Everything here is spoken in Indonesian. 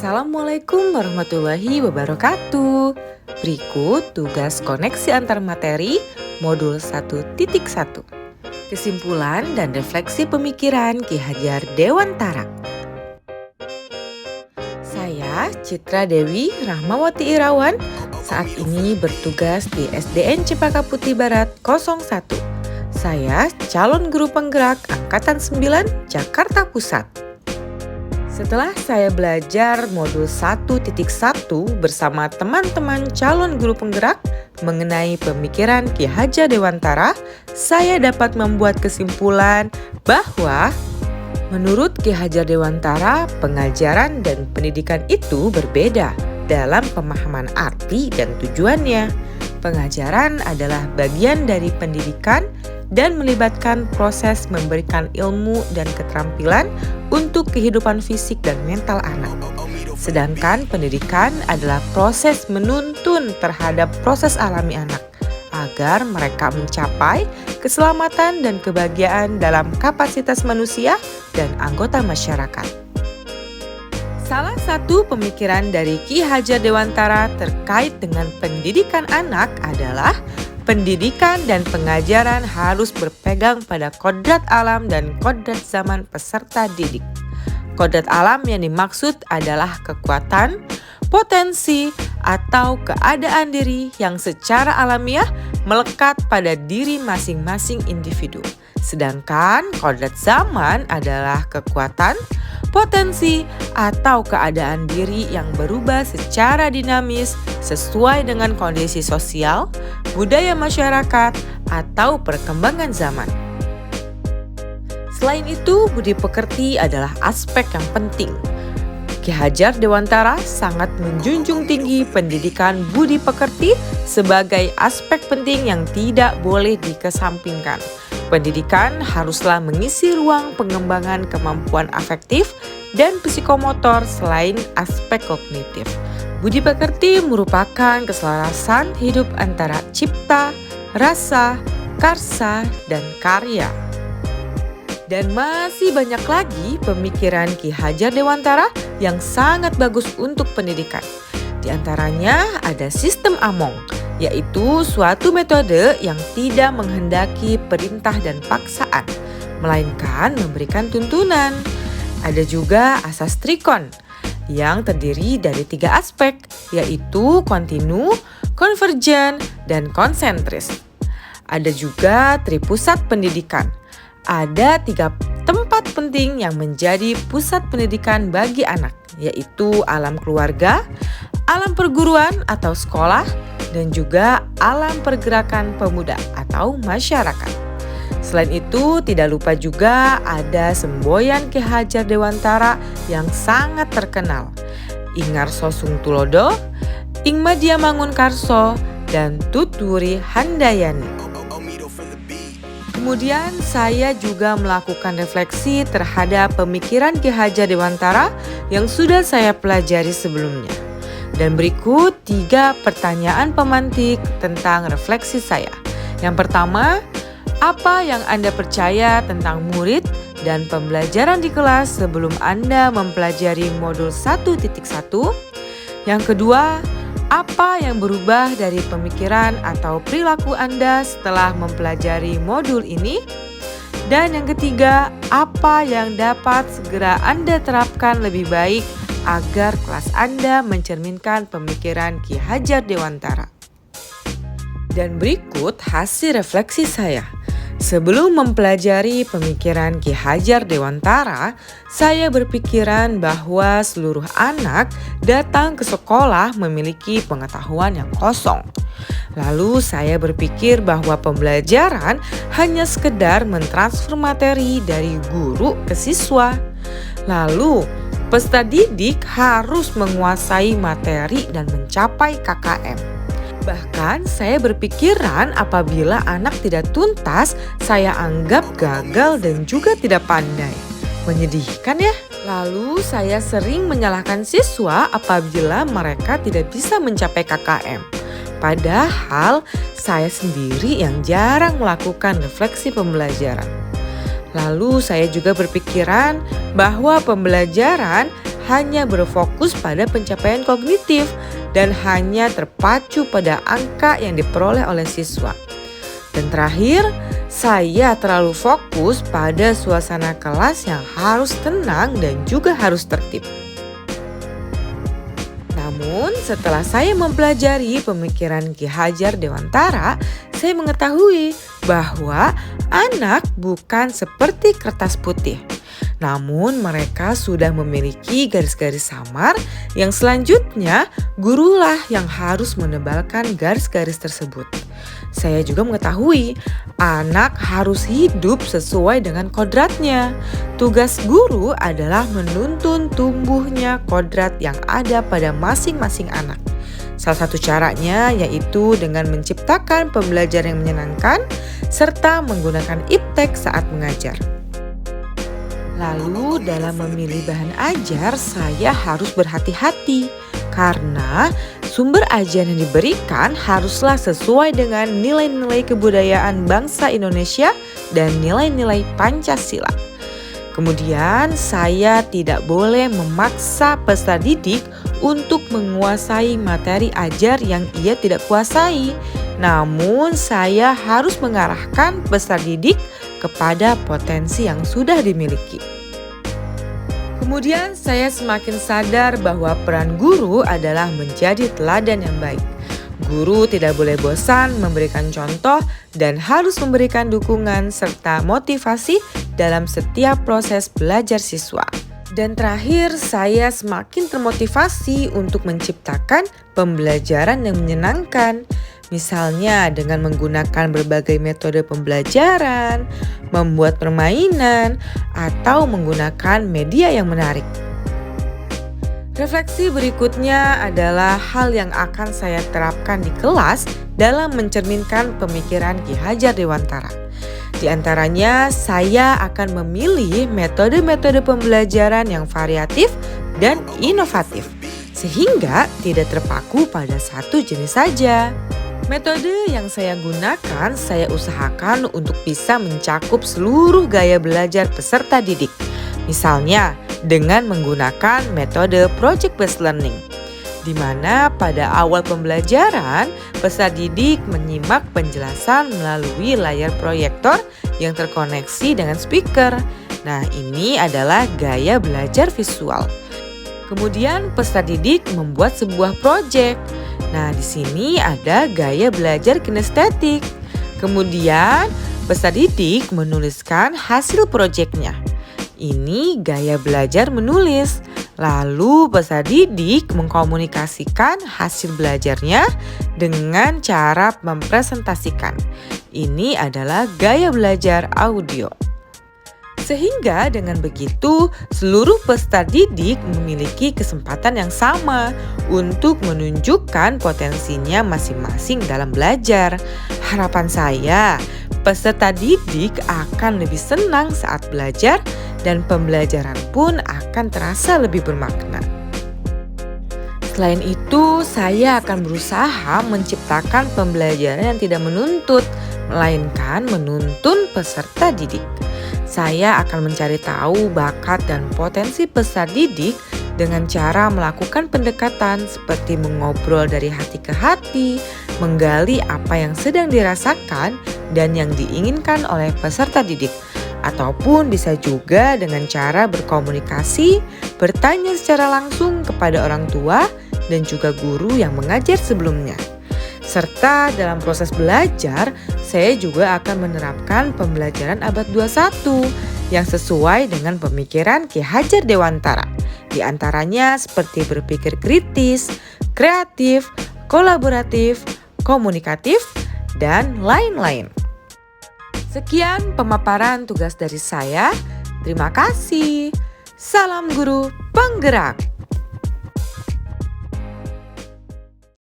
Assalamualaikum warahmatullahi wabarakatuh. Berikut tugas koneksi antar materi modul 1.1. Kesimpulan dan refleksi pemikiran Ki Hajar Dewantara. Saya Citra Dewi Rahmawati Irawan, saat ini bertugas di SDN Cempaka Putih Barat 01. Saya calon guru penggerak Angkatan 9 Jakarta Pusat. Setelah saya belajar modul 1.1 bersama teman-teman calon guru penggerak mengenai pemikiran Ki Hajar Dewantara, saya dapat membuat kesimpulan bahwa menurut Ki Hajar Dewantara, pengajaran dan pendidikan itu berbeda dalam pemahaman arti dan tujuannya. Pengajaran adalah bagian dari pendidikan dan melibatkan proses memberikan ilmu dan keterampilan untuk kehidupan fisik dan mental anak. Sedangkan pendidikan adalah proses menuntun terhadap proses alami anak agar mereka mencapai keselamatan dan kebahagiaan dalam kapasitas manusia dan anggota masyarakat. Salah satu pemikiran dari Ki Hajar Dewantara terkait dengan pendidikan anak adalah pendidikan dan pengajaran harus berpegang pada kodrat alam dan kodrat zaman peserta didik. Kodrat alam yang dimaksud adalah kekuatan, potensi, atau keadaan diri yang secara alamiah melekat pada diri masing-masing individu. Sedangkan kodrat zaman adalah kekuatan, potensi, atau keadaan diri yang berubah secara dinamis sesuai dengan kondisi sosial, budaya masyarakat, atau perkembangan zaman. Selain itu, budi pekerti adalah aspek yang penting. Ki Hajar Dewantara sangat menjunjung tinggi pendidikan budi pekerti sebagai aspek penting yang tidak boleh dikesampingkan. Pendidikan haruslah mengisi ruang pengembangan kemampuan afektif dan psikomotor selain aspek kognitif. Budi pekerti merupakan keselarasan hidup antara cipta, rasa, karsa, dan karya. Dan masih banyak lagi pemikiran Ki Hajar Dewantara yang sangat bagus untuk pendidikan. Di antaranya ada sistem Among, yaitu suatu metode yang tidak menghendaki perintah dan paksaan, melainkan memberikan tuntunan. Ada juga asas Trikon yang terdiri dari 3 aspek, yaitu kontinu, konvergen, dan konsentris. Ada juga tripusat pendidikan. Ada 3 tempat penting yang menjadi pusat pendidikan bagi anak, yaitu alam keluarga, alam perguruan atau sekolah, dan juga alam pergerakan pemuda atau masyarakat. Selain itu, tidak lupa juga ada semboyan Ki Hajar Dewantara yang sangat terkenal. Ingarso Sung Tulodo, Ing Madya Mangunkarso, dan Tutwuri Handayani. Kemudian saya juga melakukan refleksi terhadap pemikiran Ki Hajar Dewantara yang sudah saya pelajari sebelumnya. Dan berikut 3 pertanyaan pemantik tentang refleksi saya. Yang pertama, apa yang Anda percaya tentang murid dan pembelajaran di kelas sebelum Anda mempelajari modul 1.1? Yang kedua, apa yang berubah dari pemikiran atau perilaku Anda setelah mempelajari modul ini? Dan yang ketiga, apa yang dapat segera Anda terapkan lebih baik agar kelas Anda mencerminkan pemikiran Ki Hajar Dewantara? Dan berikut hasil refleksi saya. Sebelum mempelajari pemikiran Ki Hajar Dewantara, saya berpikiran bahwa seluruh anak datang ke sekolah memiliki pengetahuan yang kosong. Lalu saya berpikir bahwa pembelajaran hanya sekedar mentransfer materi dari guru ke siswa. Lalu peserta didik harus menguasai materi dan mencapai KKM. Bahkan saya berpikiran apabila anak tidak tuntas, saya anggap gagal dan juga tidak pandai. Menyedihkan ya? Lalu saya sering menyalahkan siswa apabila mereka tidak bisa mencapai KKM. Padahal saya sendiri yang jarang melakukan refleksi pembelajaran. Lalu saya juga berpikiran bahwa pembelajaran hanya berfokus pada pencapaian kognitif dan hanya terpacu pada angka yang diperoleh oleh siswa. Dan terakhir, saya terlalu fokus pada suasana kelas yang harus tenang dan juga harus tertib. Namun, setelah saya mempelajari pemikiran Ki Hajar Dewantara, saya mengetahui bahwa anak bukan seperti kertas putih. Namun mereka sudah memiliki garis-garis samar yang selanjutnya gurulah yang harus menebalkan garis-garis tersebut. Saya juga mengetahui anak harus hidup sesuai dengan kodratnya. Tugas guru adalah menuntun tumbuhnya kodrat yang ada pada masing-masing anak. Salah satu caranya yaitu dengan menciptakan pembelajaran yang menyenangkan serta menggunakan iptek saat mengajar. Lalu dalam memilih bahan ajar saya harus berhati-hati karena sumber ajar yang diberikan haruslah sesuai dengan nilai-nilai kebudayaan bangsa Indonesia dan nilai-nilai Pancasila. Kemudian saya tidak boleh memaksa peserta didik untuk menguasai materi ajar yang ia tidak kuasai. Namun saya harus mengarahkan peserta didik kepada potensi yang sudah dimiliki. Kemudian saya semakin sadar bahwa peran guru adalah menjadi teladan yang baik. Guru tidak boleh bosan memberikan contoh dan harus memberikan dukungan serta motivasi dalam setiap proses belajar siswa. Dan terakhir, saya semakin termotivasi untuk menciptakan pembelajaran yang menyenangkan. Misalnya dengan menggunakan berbagai metode pembelajaran, membuat permainan, atau menggunakan media yang menarik. Refleksi berikutnya adalah hal yang akan saya terapkan di kelas dalam mencerminkan pemikiran Ki Hajar Dewantara. Di antaranya, saya akan memilih metode-metode pembelajaran yang variatif dan inovatif, sehingga tidak terpaku pada satu jenis saja. Metode yang saya gunakan, saya usahakan untuk bisa mencakup seluruh gaya belajar peserta didik. Misalnya, dengan menggunakan metode project-based learning, di mana pada awal pembelajaran, peserta didik menyimak penjelasan melalui layar proyektor yang terkoneksi dengan speaker. Nah, ini adalah gaya belajar visual. Kemudian peserta didik membuat sebuah proyek. Nah, di sini ada gaya belajar kinestetik. Kemudian peserta didik menuliskan hasil proyeknya. Ini gaya belajar menulis. Lalu peserta didik mengkomunikasikan hasil belajarnya dengan cara mempresentasikan. Ini adalah gaya belajar audio. Sehingga dengan begitu seluruh peserta didik memiliki kesempatan yang sama untuk menunjukkan potensinya masing-masing dalam belajar. Harapan saya, peserta didik akan lebih senang saat belajar dan pembelajaran pun akan terasa lebih bermakna. Selain itu, saya akan berusaha menciptakan pembelajaran yang tidak menuntut, melainkan menuntun peserta didik. Saya akan mencari tahu bakat dan potensi peserta didik dengan cara melakukan pendekatan seperti mengobrol dari hati ke hati, menggali apa yang sedang dirasakan dan yang diinginkan oleh peserta didik. Ataupun bisa juga dengan cara berkomunikasi, bertanya secara langsung kepada orang tua dan juga guru yang mengajar sebelumnya. Serta dalam proses belajar, saya juga akan menerapkan pembelajaran abad 21 yang sesuai dengan pemikiran Ki Hajar Dewantara. Di antaranya seperti berpikir kritis, kreatif, kolaboratif, komunikatif, dan lain-lain. Sekian pemaparan tugas dari saya. Terima kasih. Salam guru penggerak.